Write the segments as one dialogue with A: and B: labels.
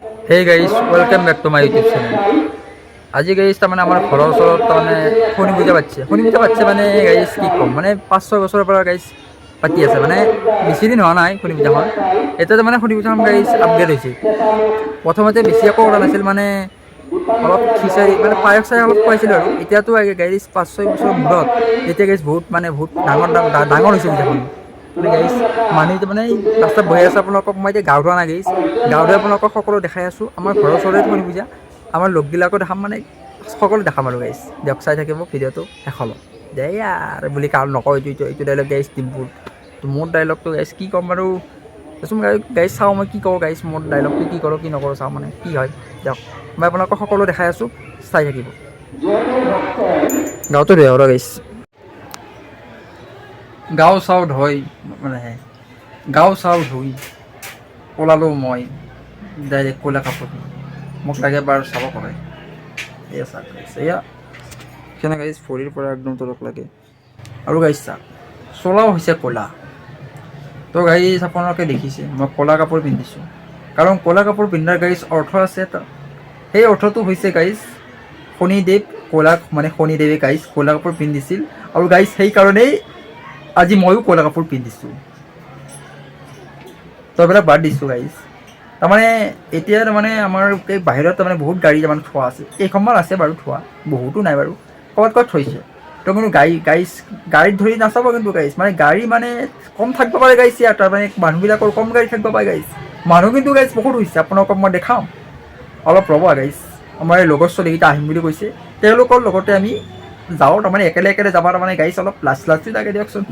A: Hey guys welcome back to my YouTube channel. আজি guys তাৰমানে আমাৰ ঘৰৰ ওচৰত তাৰমানে শনি পূজা পাতিছে মানে গাইজ কি ক'ম, মানে 5-6 বছৰৰ পৰা গাইজ পাতি আছে, মানে বেছি দিন হোৱা নাই শনি পূজাখন। এতিয়া তাৰমানে শনি পূজাখন গাইজ আপগ্ৰেড হৈছে। প্ৰথমতে বেছি একো কৰা নাছিল, মানে অলপ খিচাৰি মানে পায়স চায়স অলপ খুৱাইছিলোঁ আৰু এতিয়াতো গাইজ 5-6 বছৰৰ মূৰত এতিয়া গাইজ বহুত ডাঙৰ হৈছে পূজাখন। মানে গাইজ মানুহ মানে ৰাস্তাত বহি আছে, আপোনালোকক মই এতিয়া গাঁও ধোৱা নাই গাইজ, গাঁও ধুৱাই আপোনালোকক সকলো দেখাই আছোঁ। আমাৰ ঘৰৰ ওচৰতে শনি পূজা, আমাৰ লগবিলাকো দেখাম, মানে সকলো দেখাম আৰু গাইজ। দিয়ক চাই থাকিব ভিডিঅ'টো শেষলৈ। দে ইয়াৰ বুলি কাৰণ নকওঁ, এইটো ডাইলগ গাইজ ডিম্পুৰ। তো মোৰ ডাইলগটো গাইজ কি ক'ম বাৰু, দেচোন গাইজ চাওঁ মই কি কওঁ গাইজ, মোৰ ডাইলগটো কি কৰোঁ কি নকৰোঁ চাওঁ, মানে কি হয় দিয়ক। মই আপোনালোকক সকলো দেখাই আছোঁ, চাই থাকিব। গাঁৱতো ধুই আৰু গাইজ, গাঁও চাওঁ ধুই ওলালোঁ মই ডাইৰেক্ট ক'লা কাপোৰ, মোক লাগে বাৰু চাব পাৰে। এয়া চাওক গাইছ, এয়া কেনে গাইছ ভৰিৰ পৰা একদম তলক লাগে। আৰু গাইছ চাওক চোলাও হৈছে ক'লা। তো গাইছ আপোনালোকে দেখিছে মই ক'লা কাপোৰ পিন্ধিছোঁ, কাৰণ ক'লা কাপোৰ পিন্ধাৰ গাইছ অৰ্থ আছে। সেই অৰ্থটো হৈছে গাইছ শনিদেৱ শনিদেৱে গাইছ ক'লা কাপোৰ পিন্ধিছিল, আৰু গাইছ সেইকাৰণেই আজি ময়ো ক'লা কাপোৰ পিন্ধিছোঁ। তো এইবিলাক বাদ দিছোঁ গাইছ। তাৰমানে এতিয়া তাৰমানে আমাৰ এই বাহিৰত তাৰমানে বহুত গাড়ী তাৰমানে থোৱা আছে, কেইখনমান আছে বাৰু থোৱা, বহুতো নাই বাৰু, ক'ৰবাত থৈছে। তো কিন্তু গাড়ীত ধৰি নাচাব কিন্তু গাইছ, মানে গাড়ী মানে কম থাকিব পাৰে গাইছ ইয়াত, তাৰমানে মানুহবিলাকৰ কম গাড়ী থাকিব পাৰে গাইছ। মানুহ কিন্তু গাইছ বহুত হৈছে, আপোনালোকক মই দেখাম, অলপ ৰ'ব গাইছ। আমাৰ এই লগৰ ছোৱালীকেইটা আহিম বুলি কৈছে, তেওঁলোকৰ লগতে আমি যাওঁ, তাৰমানে একেলগে যাব, তাৰমানে গাইছ অলপ লাজ লাগে দিয়কচোন।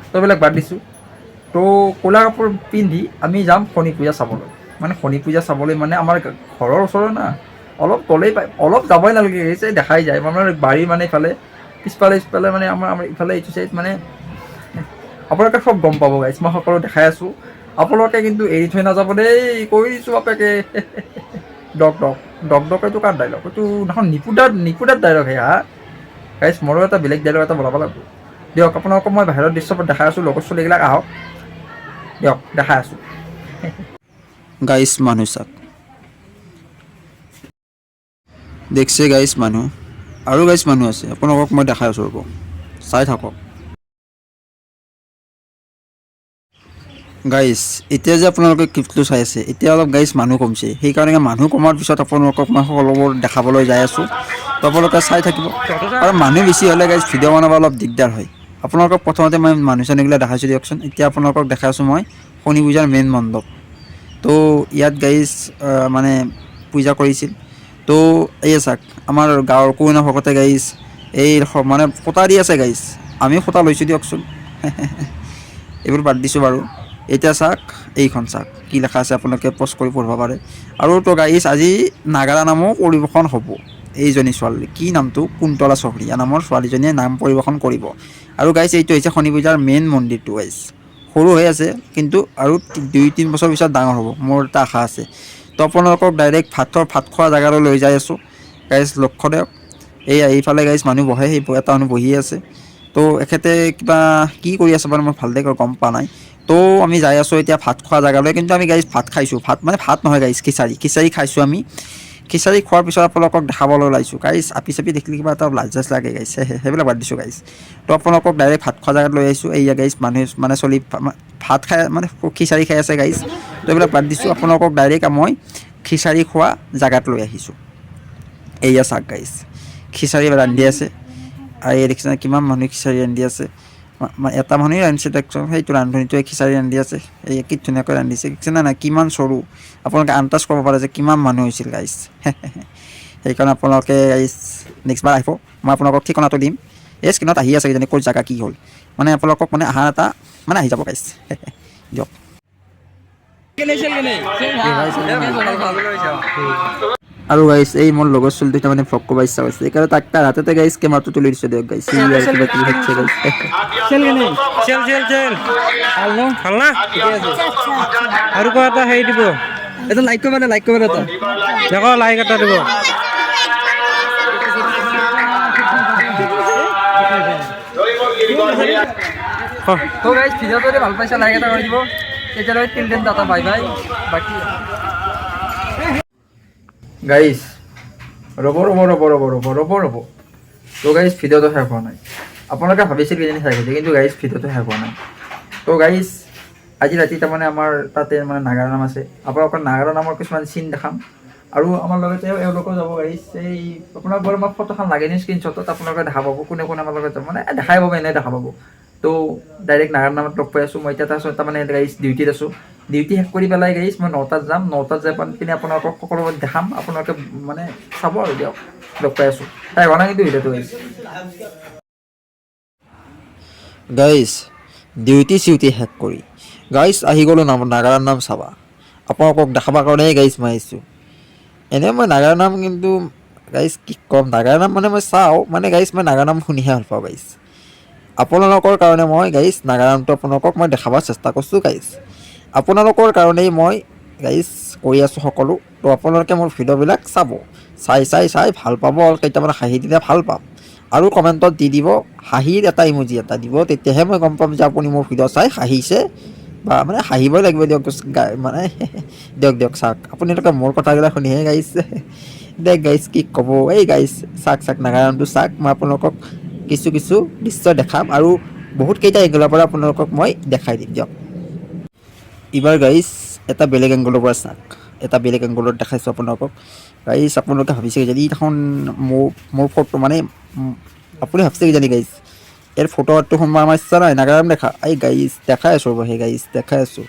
A: তো এইবিলাক বাদ দিছোঁ। তো ক'লা কাপোৰ পিন্ধি আমি যাম শনি পূজা চাবলৈ, মানে শনি পূজা চাবলৈ, মানে আমাৰ ঘৰৰ ওচৰৰ না, অলপ গ'লেই পায়, অলপ যাবই নালাগে গাইছে, দেখাই যায়। আমাৰ বাৰী মানে ইফালে পিছফালে মানে আমাৰ ইফালে এইটো চাইড, মানে আপোনালোকে চব গম পাব গাইছ, মই সকলো দেখাই আছোঁ। আপোনালোকে কিন্তু এৰি থৈ নাযাব দেই, কৈ দিছোঁ বাপেকে। ডক এইটো কাৰ ডাইলগ, এইটো নহয় নিপুদাৰ ডাইলগ হে হা গাইছ। মোৰো এটা বেলেগ ডাইলগ এটা বনাব লাগিব দিয়ক। আপোনালোকক মই বাহিৰৰ দৃশ্যপট দেখাই আছোঁ, লগৰ ছোৱালীবিলাক আহক দিয়ক, দেখাই আছোঁ গাইছ। মানুহ চাওক, দেখছে গাইছ মানুহ, আৰু গাইছ মানুহ আছে, আপোনালোকক মই দেখাই আছোঁ, ৰ'ব চাই থাকক গাইছ। এতিয়া যে আপোনালোকে ক্লিপটো চাই আছে, এতিয়া অলপ গাইছ মানুহ কমিছে, সেইকাৰণে মানুহ কমাৰ পিছত আপোনালোকক মই সকলোবোৰ দেখাবলৈ যাই আছোঁ। তো আপোনালোকে চাই থাকিব, আৰু মানুহ বেছি হ'লে গাইছ ভিডিঅ' বনাব অলপ দিগদাৰ হয়। আপোনালোকক প্ৰথমতে মই মানুহ চানুহবিলাক দেখাইছোঁ দিয়কচোন। এতিয়া আপোনালোকক দেখাই আছোঁ মই শনি পূজাৰ মেইন মণ্ডপ। তো ইয়াত গাইছ মানে পূজা কৰিছিল। তো এই চাওক আমাৰ গাঁৱৰ কোনো ভকতে গাইছ এই মানে খোটা দি আছে গাইছ, আমি খোটা লৈছোঁ দিয়কচোন। এইবোৰ বাদ দিছোঁ বাৰু। এতিয়া চাওক এইখন চাওক কি লেখা আছে, আপোনালোকে পষ্ট কৰি পঢ়িব পাৰে। আৰু তো গাইছ আজি নাগাৰা নামো পৰিৱেশন হ'ব। এইজনী ছোৱালী কি নামটো, কুন্তলা চহৰীয়া নামৰ ছোৱালীজনীয়ে নাম পৰিৱেশন কৰিব। আৰু গাইছ এইটো হৈছে শনি পূজাৰ মেইন মন্দিৰটো গাইছ। সৰু হৈ আছে কিন্তু আৰু 2-3 বছৰ পিছত ডাঙৰ হ'ব, মোৰ এটা আশা আছে। তো আপোনালোকক ডাইৰেক্ট ভাত খোৱা জেগালৈ লৈ যাই আছোঁ গাইছ, লক্ষ্য দিয়ক। এইফালে গাইছ মানুহ বহে, সেই এটা মানুহ বহি আছে। তো এখেতে কিবা কি কৰি আছে বাৰু মই ভালদৰে গম পোৱা নাই। তো আমি যাই আছোঁ এতিয়া ভাত খোৱা জেগালৈ, কিন্তু আমি গাইছ ভাত খাইছোঁ, ভাত নহয় গাইছ, খিচাৰি খাইছোঁ আমি। খিচাৰি খোৱাৰ পিছত আপোনালোকক দেখাবলৈ ওলাইছোঁ গাইছ। আপি চাপি দেখিলে কিবা এটা লাজ লাগে গাইছ, সেইবিলাক বাদ দিছোঁ গাইছ। তো আপোনালোকক ডাইৰেক্ট ভাত খোৱা জেগাত লৈ আহিছোঁ। এইয়া গাইছ মানুহ মানে চলি ভাত খাই মানে খিচাৰি খাই আছে গাইছ। তো এইবিলাক বাদ দিছোঁ, আপোনালোকক ডাইৰেক্ট মই খিচাৰি খোৱা জেগাত লৈ আহিছোঁ। এইয়া চাওক গাইছ, খিচাৰি ৰান্ধি আছে, আৰু এই দেখিছে কিমান মানুহে খিচাৰি ৰান্ধি আছে। এটা মানুহে ৰান্ধিছে দিয়কচোন, সেইটো ৰান্ধনীটোৱে খিচাৰি ৰান্ধি আছে। এই কি ধুনীয়াকৈ ৰান্ধিছে, দেখিছেনে নাই কিমান চৰু। আপোনালোকে আন্দাজ কৰিব পাৰে যে কিমান মানুহ হৈছিল গাইছ। সেইকাৰণে আপোনালোকে গাইছ নেক্সটবাৰ আহিব, মই আপোনালোকক ঠিকনাটো দিম। এই স্ক্ৰীণত আহি আছে কিজানি ক'ৰ জেগা কি হ'ল, মানে আপোনালোকক মানে আহা এটা মানে আহি যাব গাইছ। দিয়ক। আৰু গাইছ এই মোৰ লগৰ ছোৱালীটো তাৰমানে ভ্লগ কৰিব ইচ্ছা কৰিছে, সেইকাৰণে তাৰ হাততে গাইছ কেমেৰাটো তুলি দিছোঁ দিয়ক গাইছ। কিবা কিবি হচ্ছে গাইছ।
B: ভাল না আৰু কোৱা এটা হেৰি দিব,
A: এটা লাইক কৰিব এটা
B: দেখো লাইক এটা দিব।
A: তো গাইছ ভিডিঅ'টো যদি ভাল পাইছে লাইক এটা কৰি দিব। তেতিয়ালৈ টিল দেন টাটা বাই বাই। বাকী গাইজ ৰ'ব ৰ'ব ৰ'ব ৰ'ব ৰ'ব ৰ'ব ৰ'ব তো গাইজ ভিডিঅ'টো শেষ হোৱা নাই আপোনালোকে ভাবিছিল কিজানি শেষ হৈছে কিন্তু গাইজ ভিডিঅ'টো শেষ হোৱা নাই তো গাইজ আজি ৰাতি তাৰমানে আমাৰ তাতে মানে নাগাৰা নাম আছে আপোনালোকৰ নাগাৰা নামৰ কিছুমান চিন দেখাম আৰু আমাৰ লগতে এওঁলোকো যাব গাইজ এই আপোনাক বাৰু মই ফটোখন লাগে নি স্ক্ৰীণশ্বটত আপোনালোকে দেখা পাব কোনে কোনে আমাৰ লগত যাব মানে দেখাই পাব এনেই দেখা পাব তো ডাইৰেক্ট নাগাৰা নামত লগ পাই আছোঁ মই এতিয়া তাৰমানে গাইজ ডিউটিত আছোঁ ডিউটি শেষ কৰি পেলাই গাইজ মই 9টাত যাম 9টাত যাই পিনে আপোনালোকক সকলোবোৰ দেখাম আপোনালোকে মানে চাব আৰু দিয়ক লগ পাই আছোঁ তাই হোৱা নাই কিন্তু ভিডিঅ'টো গাইজ গাইজ ডিউটি চিউটি শেষ কৰি গাইজ আহি গ'লোঁ নাগাৰাৰ নাম চাবা আপোনালোকক দেখাবৰ কাৰণেই গাইজ মই আহিছোঁ এনেই মই নাগাৰা নাম কিন্তু গাইজ কি ক'ম নাগাৰা নাম মানে মই চাওঁ মানে গাইজ মই নাগাৰা নাম শুনিহে ভাল পাওঁ গাইজ আপোনালোকৰ কাৰণে মই গাইজ নাগাৰা নামটো আপোনালোকক মই দেখাবৰ চেষ্টা কৰিছোঁ গাইজ আপোনালোকৰ কাৰণেই মই গাইজ কৰি আছোঁ সকলো তো আপোনালোকে মোৰ ভিডিঅ'বিলাক চাব চাই ভাল পাব আৰু কেইটামান হাঁহি দিলে ভাল পাম আৰু কমেণ্টত দি দিব হাঁহিৰ এটা ইমজি এটা দিব তেতিয়াহে মই গম পাম যে আপুনি মোৰ ভিডিঅ' চাই হাঁহিছে বা মানে হাঁহিবই লাগিব দিয়ক মানে দিয়ক চাওক আপোনালোকে মোৰ কথাবিলাক শুনিহে গাইজ দেখ গাইজ কি ক'ব এই গাইজ চাওক নাগাৰা নামটো চাওক মই আপোনালোকক কিছু দৃশ্য দেখাম আৰু বহুতকেইটা এংগলৰ পৰা আপোনালোকক মই দেখাই দিম দিয়ক এইবাৰ গাইজ এটা বেলেগ এংগলৰ পৰা চাওক এটা বেলেগ এংগলত দেখাইছোঁ আপোনালোকক গাইজ আপোনালোকে ভাবিছে কিজানি এইখন মোৰ ফটো মানে আপুনি ভাবিছে কিজানি গাইজ ইয়াৰ ফটোটো সোমোৱা আমাৰ ইচ্ছা নাই নাগাৰাম দেখা এই গাইজ দেখাই আছোঁ ৰ'ব সেই গাইজ দেখাই আছোঁ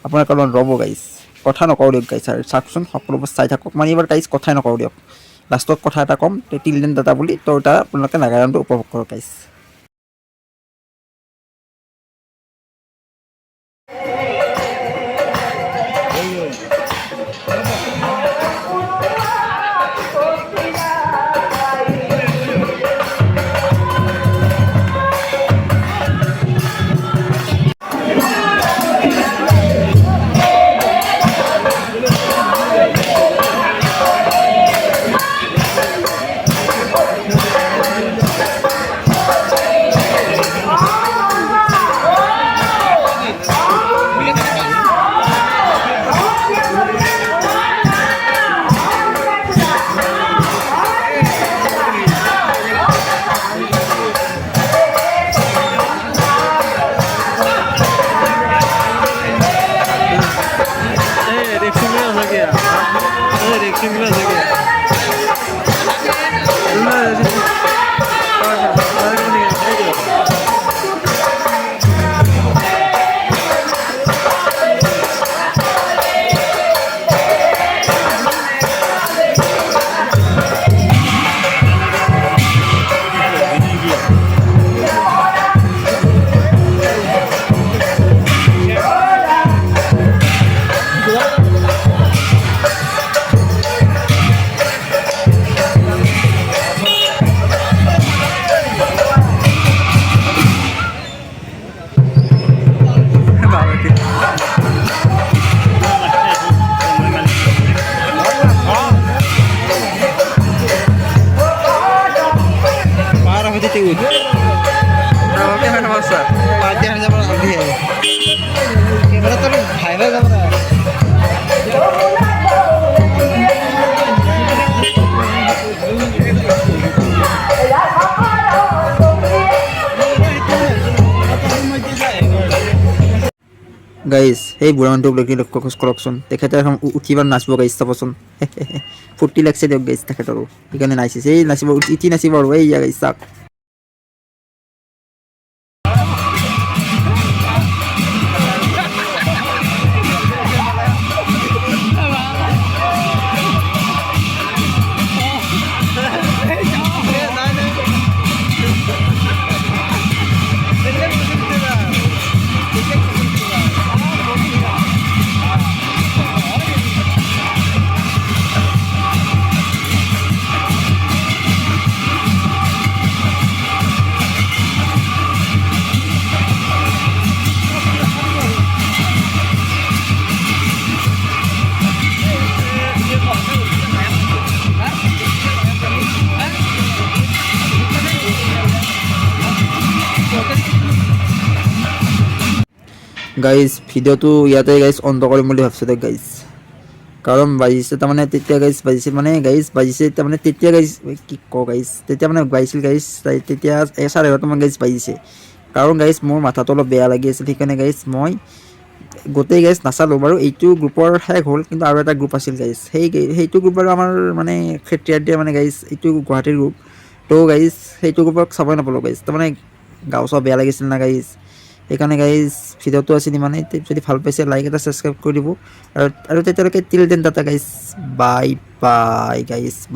A: আপোনাৰ কাৰণ ৰ'ব গাইজ কথা নকওঁ দিয়ক গাইজ আৰু চাওকচোন সকলোবোৰ চাই থাকক মানে এইবাৰ গাইজ কথাই নকওঁ দিয়ক লাষ্টত কথা এটা ক'ম টিলডেন দাদা বুলি তো তাৰ আপোনালোকে নাগাৰামটো উপভোগ কৰক গাইজ গাইজ সেই বুঢ়া মানুহটোক লক্ষ্য কৰকচোন তেখেতে এখন উঠিবাৰ নাচিব গাইজ চাবচোন ফূৰ্তি লাগছে দিয়ক গাইজ তেখেতৰো সেইকাৰণে নাচিছে এই নাচিব উঠি নাচিব আৰু এই গাইজ চাওক গাইজ ভিডিঅ'টো ইয়াতে গাইজ অন্ত কৰিম বুলি ভাবিছোঁ দে গাইজ কাৰণ বাজিছে তাৰমানে তেতিয়া গাইজ বাজিছিল মানে গাইজ বাজিছে তাৰমানে তেতিয়া গাইজ কি কওঁ গাইজ তেতিয়া মানে বাজিছিল গাইজ তেতিয়া 11:30মান গাইজ বাজিছে কাৰণ গাইজ মোৰ মাথাটো অলপ বেয়া লাগি আছিল সেইকাৰণে গাইজ মই গোটেই গাইজ নাচালোঁ বাৰু এইটো গ্ৰুপৰ শেষ হ'ল কিন্তু আৰু এটা গ্ৰুপ আছিল গাইজ সেইটো গ্ৰুপ বাৰু আমাৰ মানে খেত্ৰীয়াৰ দিয়ে মানে গাইজ এইটো গুৱাহাটীৰ গ্ৰুপ তো গাইজ সেইটো গ্ৰুপক চাবই নাপালোঁ গাইজ তাৰমানে গাও চাও বেয়া লাগিছিল না গাইজ সেইকাৰণে গাইজ ভিডিঅ'টো আছিল ইমানে যদি ভাল পাইছে লাইক এটা ছাবস্ক্ৰাইব কৰি দিব আৰু তেতিয়ালৈকে till then tata guys bye bye guys